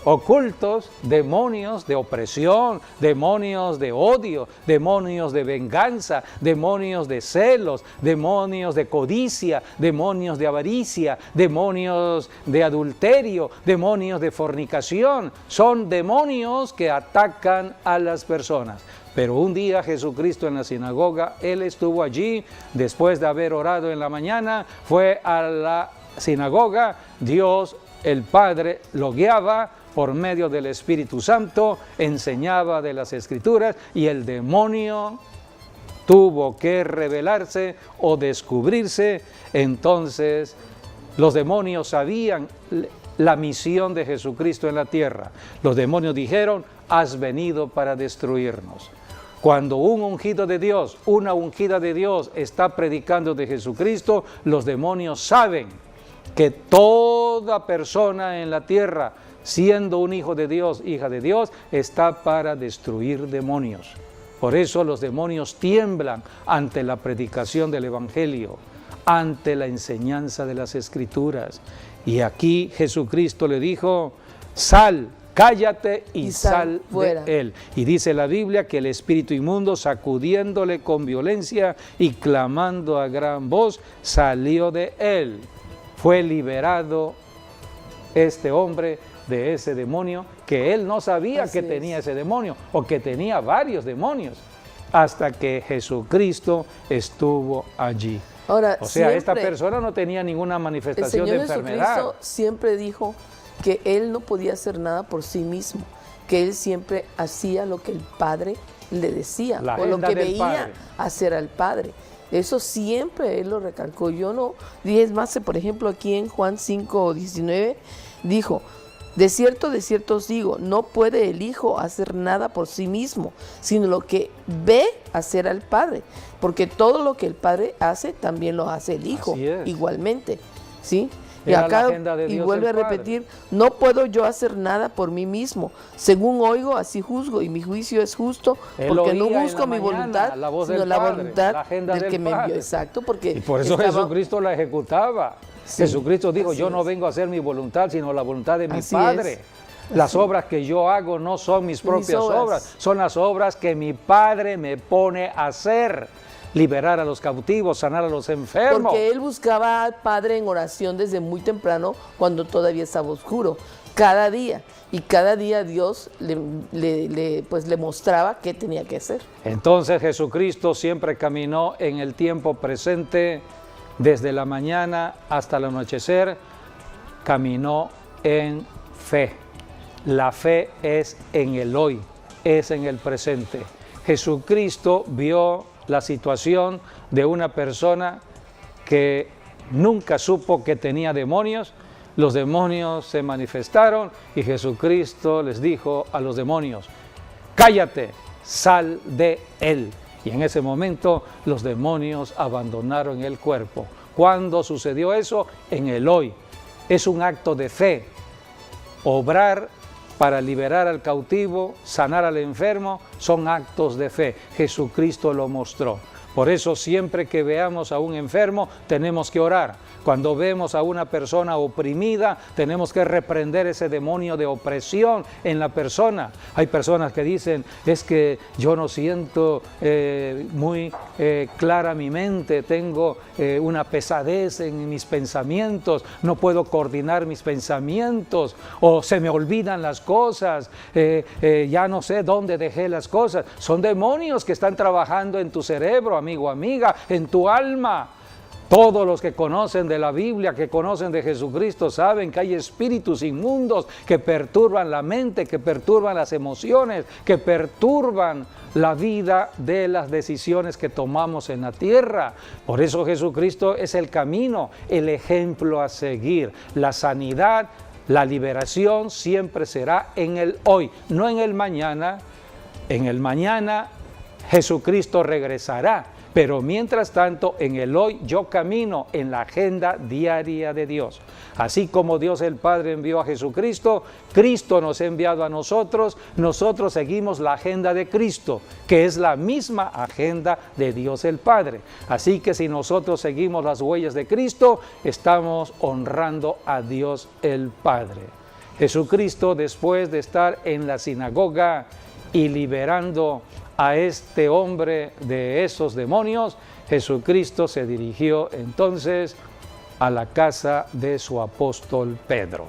ocultos, demonios de opresión, demonios de odio, demonios de venganza, demonios de celos, demonios de codicia, demonios de avaricia, demonios de adulterio, demonios de fornicación. Son demonios que atacan a las personas. Pero un día Jesucristo en la sinagoga, Él estuvo allí, después de haber orado en la mañana, fue a la sinagoga, Dios el Padre lo guiaba por medio del Espíritu Santo, enseñaba de las Escrituras y el demonio tuvo que revelarse o descubrirse. Entonces los demonios sabían la misión de Jesucristo en la tierra. Los demonios dijeron: has venido para destruirnos. Cuando un ungido de Dios, una ungida de Dios está predicando de Jesucristo, los demonios saben que toda persona en la tierra, siendo un hijo de Dios, hija de Dios, está para destruir demonios. Por eso los demonios tiemblan ante la predicación del Evangelio, ante la enseñanza de las Escrituras. Y aquí Jesucristo le dijo: sal, cállate y sal fuera de él. Y dice la Biblia que el espíritu inmundo, sacudiéndole con violencia y clamando a gran voz, salió de él. Fue liberado este hombre de ese demonio, que él no sabía que tenía ese demonio, o que tenía varios demonios, hasta que Jesucristo estuvo allí. Ahora, o sea, esta persona no tenía ninguna manifestación de enfermedad. El Señor Jesucristo siempre dijo que Él no podía hacer nada por sí mismo, que Él siempre hacía lo que el Padre le decía, o lo que veía hacer al Padre. Eso siempre Él lo recalcó. Yo no, y es más, por ejemplo, aquí en Juan 5:19, dijo: de cierto os digo, no puede el Hijo hacer nada por sí mismo, sino lo que ve hacer al Padre, porque todo lo que el Padre hace, también lo hace el Hijo, igualmente, ¿sí? Y acá, y vuelve a repetir: no puedo yo hacer nada por mí mismo, según oigo, así juzgo, y mi juicio es justo, porque no busco mi voluntad, sino la voluntad del que me envió. Exacto, porque y por eso Jesucristo la ejecutaba. Sí, Jesucristo dijo: yo no vengo a hacer mi voluntad, sino la voluntad de mi Padre. Las obras que yo hago no son mis propias obras, son las obras que mi Padre me pone a hacer. Liberar a los cautivos, sanar a los enfermos. Porque él buscaba al Padre en oración desde muy temprano, cuando todavía estaba oscuro, cada día. Y cada día Dios le mostraba qué tenía que hacer. Entonces Jesucristo siempre caminó en el tiempo presente, desde la mañana hasta el anochecer, caminó en fe. La fe es en el hoy, es en el presente. Jesucristo vio la situación de una persona que nunca supo que tenía demonios. Los demonios se manifestaron y Jesucristo les dijo a los demonios: cállate, sal de él. Y en ese momento los demonios abandonaron el cuerpo. ¿Cuándo sucedió eso? En el hoy. Es un acto de fe. Obrar para liberar al cautivo, sanar al enfermo, son actos de fe. Jesucristo lo mostró. Por eso siempre que veamos a un enfermo tenemos que orar. Cuando vemos a una persona oprimida, tenemos que reprender ese demonio de opresión en la persona. Hay personas que dicen: es que yo no siento muy clara mi mente, tengo una pesadez en mis pensamientos, no puedo coordinar mis pensamientos, o se me olvidan las cosas, ya no sé dónde dejé las cosas. Son demonios que están trabajando en tu cerebro, amigo, amiga, en tu alma. Todos los que conocen de la Biblia, que conocen de Jesucristo, saben que hay espíritus inmundos que perturban la mente, que perturban las emociones, que perturban la vida de las decisiones que tomamos en la tierra. Por eso Jesucristo es el camino, el ejemplo a seguir. La sanidad, la liberación siempre será en el hoy, no en el mañana. En el mañana Jesucristo regresará. Pero mientras tanto, en el hoy yo camino en la agenda diaria de Dios. Así como Dios el Padre envió a Jesucristo, Cristo nos ha enviado a nosotros seguimos la agenda de Cristo, que es la misma agenda de Dios el Padre. Así que si nosotros seguimos las huellas de Cristo, estamos honrando a Dios el Padre. Jesucristo, después de estar en la sinagoga y liberando a este hombre de esos demonios, Jesucristo se dirigió entonces a la casa de su apóstol Pedro.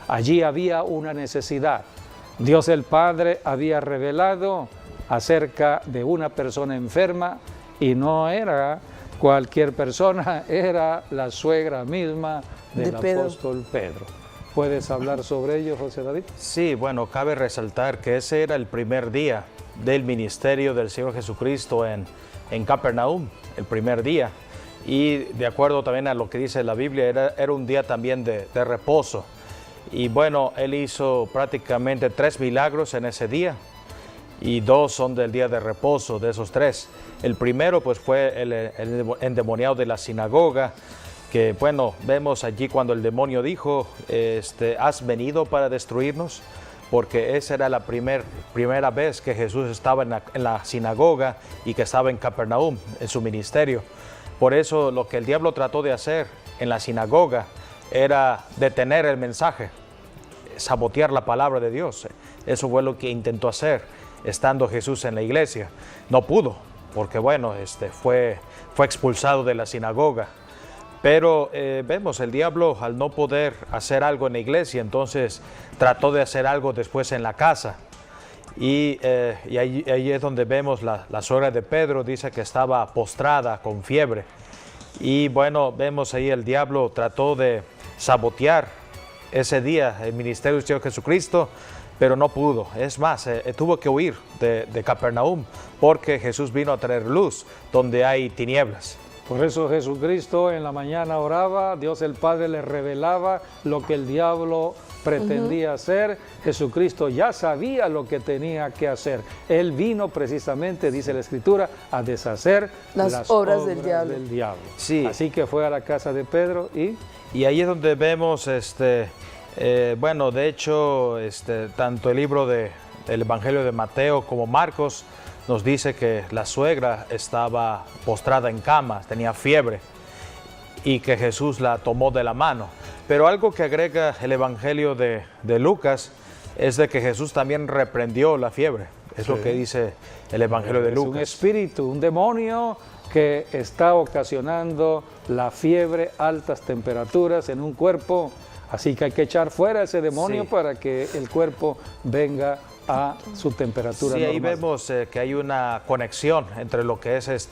Allí había una necesidad. Dios el Padre había revelado acerca de una persona enferma, y no era cualquier persona, era la suegra misma del apóstol Pedro. ¿Puedes hablar sobre ello, José David? Sí, bueno, cabe resaltar que ese era el primer día del ministerio del Señor Jesucristo en Capernaum, el primer día. Y de acuerdo también a lo que dice la Biblia, era un día también de reposo. Y bueno, Él hizo prácticamente 3 milagros en ese día, y 2 son del día de reposo, de esos 3. El primero pues fue el endemoniado de la sinagoga, que bueno, vemos allí cuando el demonio dijo, ¿has venido para destruirnos? Porque esa era la primera vez que Jesús estaba en la sinagoga y que estaba en Capernaum, en su ministerio. Por eso lo que el diablo trató de hacer en la sinagoga era detener el mensaje, sabotear la palabra de Dios. Eso fue lo que intentó hacer estando Jesús en la iglesia. No pudo, porque bueno, fue expulsado de la sinagoga. Pero vemos, el diablo, al no poder hacer algo en la iglesia, entonces trató de hacer algo después en la casa. Y ahí es donde vemos la suegra de Pedro, dice que estaba postrada con fiebre. Y bueno, vemos ahí el diablo trató de sabotear ese día el ministerio del Señor Jesucristo, pero no pudo. Es más, tuvo que huir de Capernaum, porque Jesús vino a traer luz donde hay tinieblas. Por eso Jesucristo en la mañana oraba, Dios el Padre le revelaba lo que el diablo pretendía hacer. Jesucristo ya sabía lo que tenía que hacer. Él vino precisamente, dice la Escritura, a deshacer las obras del diablo. Sí. Así que fue a la casa de Pedro y ahí es donde vemos, bueno, de hecho, tanto el libro del Evangelio de Mateo como Marcos nos dice que la suegra estaba postrada en cama, tenía fiebre, y que Jesús la tomó de la mano. Pero algo que agrega el Evangelio de Lucas es de que Jesús también reprendió la fiebre. Es lo que dice el Evangelio de Lucas. Un espíritu, un demonio que está ocasionando la fiebre, altas temperaturas en un cuerpo. Así que hay que echar fuera ese demonio para que el cuerpo venga a su temperatura normal. Ahí vemos que hay una conexión entre lo que es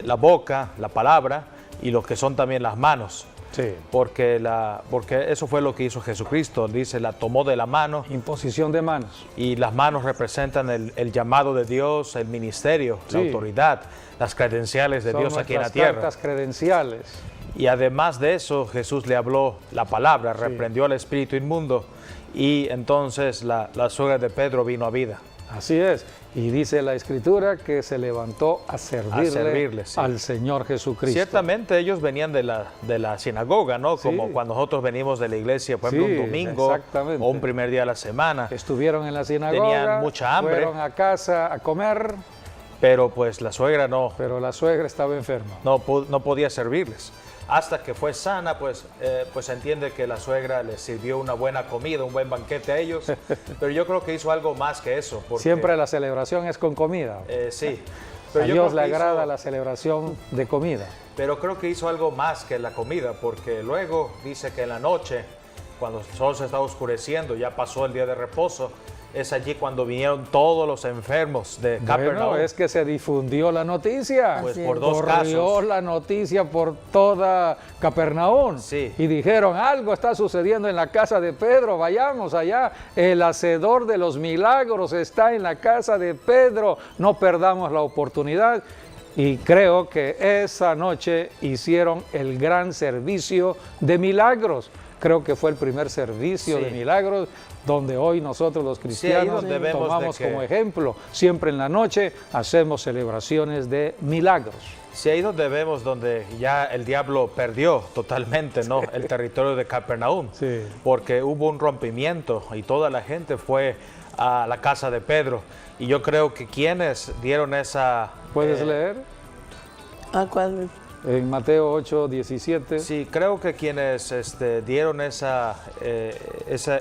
la boca, la palabra, y lo que son también las manos. Sí. Porque eso fue lo que hizo Jesucristo. Dice, la tomó de la mano. Imposición de manos. Y las manos representan el llamado de Dios, el ministerio, la autoridad, las credenciales de Dios aquí en la tierra. Cartas credenciales. Y además de eso, Jesús le habló la palabra, reprendió al espíritu inmundo, y entonces la suegra de Pedro vino a vida. Así es. Y dice la Escritura que se levantó a servirle al Señor Jesucristo. Ciertamente ellos venían de la sinagoga, ¿no? Como cuando nosotros venimos de la iglesia, por ejemplo, un domingo o un primer día de la semana. Estuvieron en la sinagoga, tenían mucha hambre. Fueron a casa a comer. Pero pues la suegra no. Pero la suegra estaba enferma. No podía servirles. Hasta que fue sana, pues se entiende que la suegra les sirvió una buena comida, un buen banquete a ellos. Pero yo creo que hizo algo más que eso. Porque, siempre la celebración es con comida. Sí. Pero a Dios le agrada la celebración de comida. Pero creo que hizo algo más que la comida, porque luego dice que en la noche, cuando el sol se estaba oscureciendo, ya pasó el día de reposo, es allí cuando vinieron todos los enfermos de Capernaum. Bueno, es que se difundió la noticia. Pues por 2 casos. Corrió la noticia por toda Capernaum. Sí. Y dijeron, algo está sucediendo en la casa de Pedro, vayamos allá. El hacedor de los milagros está en la casa de Pedro. No perdamos la oportunidad. Y creo que esa noche hicieron el gran servicio de milagros. Creo que fue el primer servicio de milagros donde hoy nosotros los cristianos tomamos como ejemplo. Siempre en la noche hacemos celebraciones de milagros. Sí, ahí donde vemos donde ya el diablo perdió totalmente, ¿no? El territorio de Capernaum, porque hubo un rompimiento y toda la gente fue a la casa de Pedro. Y yo creo que quienes dieron esa... ¿Puedes leer? ¿Cuál? en Mateo 8, 17. Sí, creo que quienes dieron esa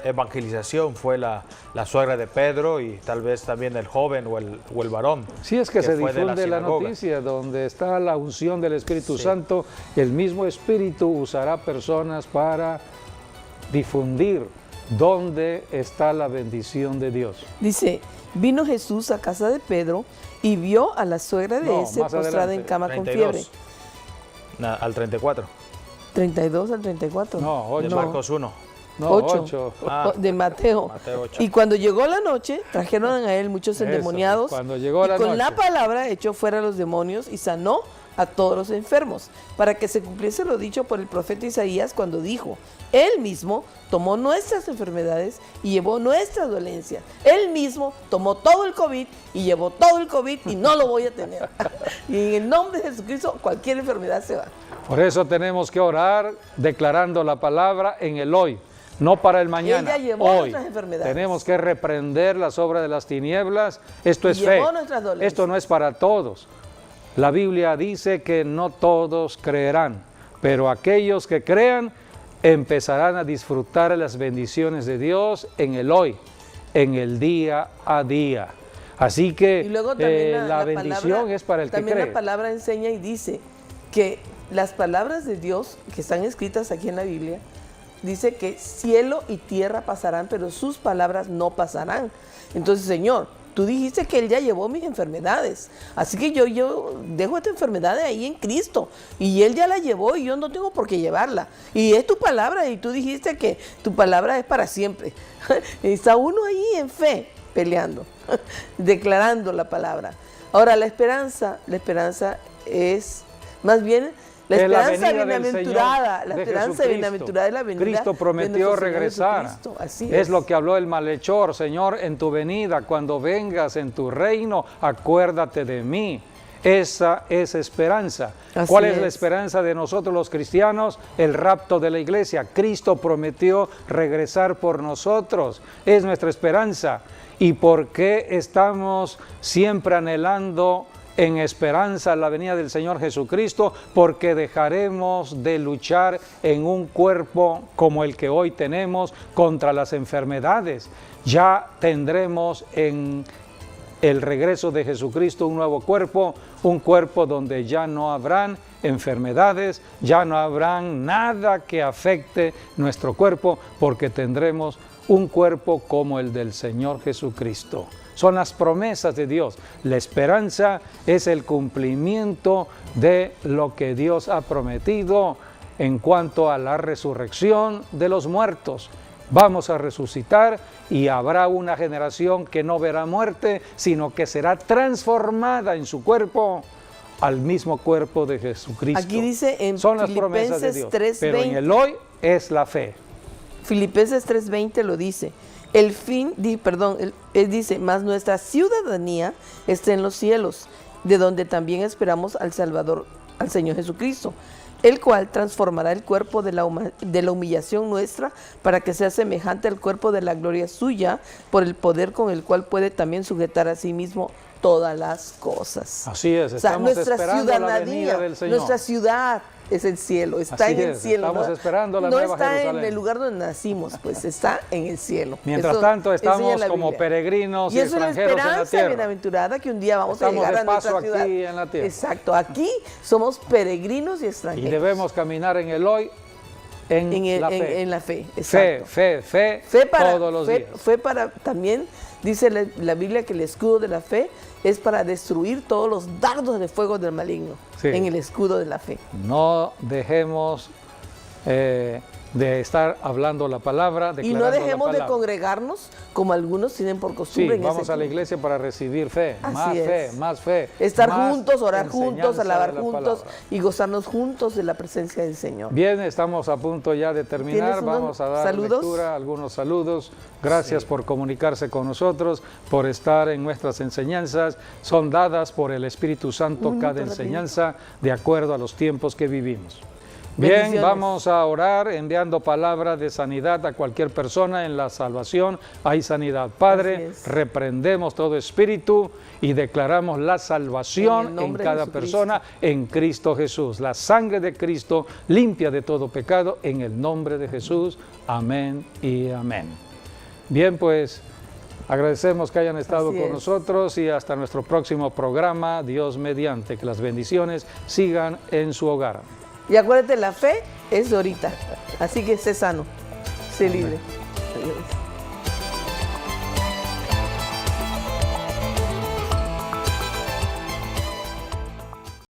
evangelización fue la suegra de Pedro y tal vez también el joven o el varón. Sí, es que se fue de difunde la sinagoga. noticia, donde está la unción del Espíritu Sí. Santo, el mismo Espíritu usará personas para difundir dónde está la bendición de Dios. Dice, vino Jesús a casa de Pedro y vio a la suegra de No, ese más postrada adelante, en cama con 32. fiebre. Al 34. 32 al 34. No, De 8. Marcos 1. No, 8. 8. De Mateo. Mateo 8. Y cuando llegó la noche, trajeron a él muchos Eso, endemoniados. cuando llegó y la con noche. la palabra echó fuera a los demonios y sanó a todos los enfermos, para que se cumpliese lo dicho por el profeta Isaías cuando dijo, Él mismo tomó nuestras enfermedades y llevó nuestras dolencias. Él mismo tomó todo el COVID y llevó todo el COVID y no lo voy a tener. Y en el nombre de Jesucristo, cualquier enfermedad se va. Por eso tenemos que orar declarando la palabra en el hoy, no para el mañana. Él ya llevó hoy. nuestras enfermedades. Tenemos que reprender las obras de las tinieblas. Esto Y es fe. llevó nuestras dolencias. Esto no es para todos. La Biblia dice que no todos creerán, pero aquellos que crean empezarán a disfrutar las bendiciones de Dios en el hoy, en el día a día. Así que Y luego también la bendición palabra, es para el que también cree. la palabra enseña y dice que las palabras de Dios que están escritas aquí en la Biblia, dice que cielo y tierra pasarán, pero sus palabras no pasarán. Entonces, Señor, tú dijiste que Él ya llevó mis enfermedades, así que yo dejo esta enfermedad ahí en Cristo, y Él ya la llevó y yo no tengo por qué llevarla. Y es tu palabra, y tú dijiste que tu palabra es para siempre. Está uno ahí en fe, peleando, declarando la palabra. Ahora, la esperanza es, más bien, la Es la esperanza venida del bienaventurada, Señor, la de esperanza Jesucristo. bienaventurada es la venida Cristo de prometió nuestro Señor regresar. Jesucristo. Así Es lo que habló el malhechor, Señor, en tu venida, cuando vengas en tu reino, acuérdate de mí. Esa es esperanza. Así ¿Cuál es la es. esperanza de nosotros los cristianos? El rapto de la iglesia. Cristo prometió regresar por nosotros. Es nuestra esperanza. ¿Y por qué estamos siempre anhelando en esperanza la venida del Señor Jesucristo? Porque dejaremos de luchar en un cuerpo como el que hoy tenemos contra las enfermedades. Ya tendremos en el regreso de Jesucristo un nuevo cuerpo, un cuerpo donde ya no habrán enfermedades, ya no habrán nada que afecte nuestro cuerpo, porque tendremos un cuerpo como el del Señor Jesucristo. Son las promesas de Dios. La esperanza es el cumplimiento de lo que Dios ha prometido en cuanto a la resurrección de los muertos. Vamos a resucitar y habrá una generación que no verá muerte, sino que será transformada en su cuerpo al mismo cuerpo de Jesucristo. Aquí dice en Son las promesas de Dios, Filipenses 3:20. pero en el hoy es la fe. Filipenses 3:20 lo dice. Él dice, mas nuestra ciudadanía está en los cielos, de donde también esperamos al Salvador, al Señor Jesucristo, el cual transformará el cuerpo de la humillación nuestra para que sea semejante al cuerpo de la gloria suya, por el poder con el cual puede también sujetar a sí mismo todas las cosas. Así es, O sea, estamos nuestra esperando la ciudadanía, venida del Señor. nuestra ciudad es el cielo, está Así en el es, cielo. estamos esperando la no nueva está Jerusalén. en el lugar donde nacimos, pues está en el cielo. Mientras Eso tanto, enseña estamos la como Biblia. peregrinos y Y eso es la extranjeros en la esperanza tierra. bienaventurada que un día vamos Estamos a llegar de a nuestra paso ciudad. aquí en la tierra. Exacto, aquí somos peregrinos y Y extranjeros. debemos caminar en el hoy, en la fe. En la fe, Fe, exacto. fe, todos los días. Fe para, también dice la Biblia que el escudo de la fe es para destruir todos los dardos de fuego del maligno, Sí. en el escudo de la fe. No dejemos de estar hablando la palabra, Y declarando no dejemos la de palabra. congregarnos como algunos tienen por Sí, costumbre. en vamos ese a la tiempo. iglesia para recibir fe, Así más es. fe, más fe. Estar más juntos, orar juntos, enseñanza alabar de la juntos palabra. y gozarnos juntos de la presencia del Señor. Bien, estamos a punto ya de terminar. ¿Tienes unos Vamos a dar saludos? lectura, algunos saludos. Gracias por comunicarse con nosotros, por estar en nuestras enseñanzas. Son dadas por el Espíritu Santo Un cada minuto, enseñanza de acuerdo a los tiempos que vivimos. Bien, Bendiciones. vamos a orar enviando palabras de sanidad a cualquier persona. En la salvación hay sanidad. Así Padre, es. reprendemos todo espíritu y declaramos la En el salvación en nombre de cada Jesucristo. persona en Cristo Jesús. La sangre de Cristo limpia de todo pecado en el nombre de Jesús. Amén y amén. Bien, pues agradecemos que hayan estado Así con es. nosotros y hasta nuestro próximo programa, Dios mediante. Que las bendiciones sigan en su hogar. Y acuérdate, la fe es de ahorita. Así que sé sano, sé libre.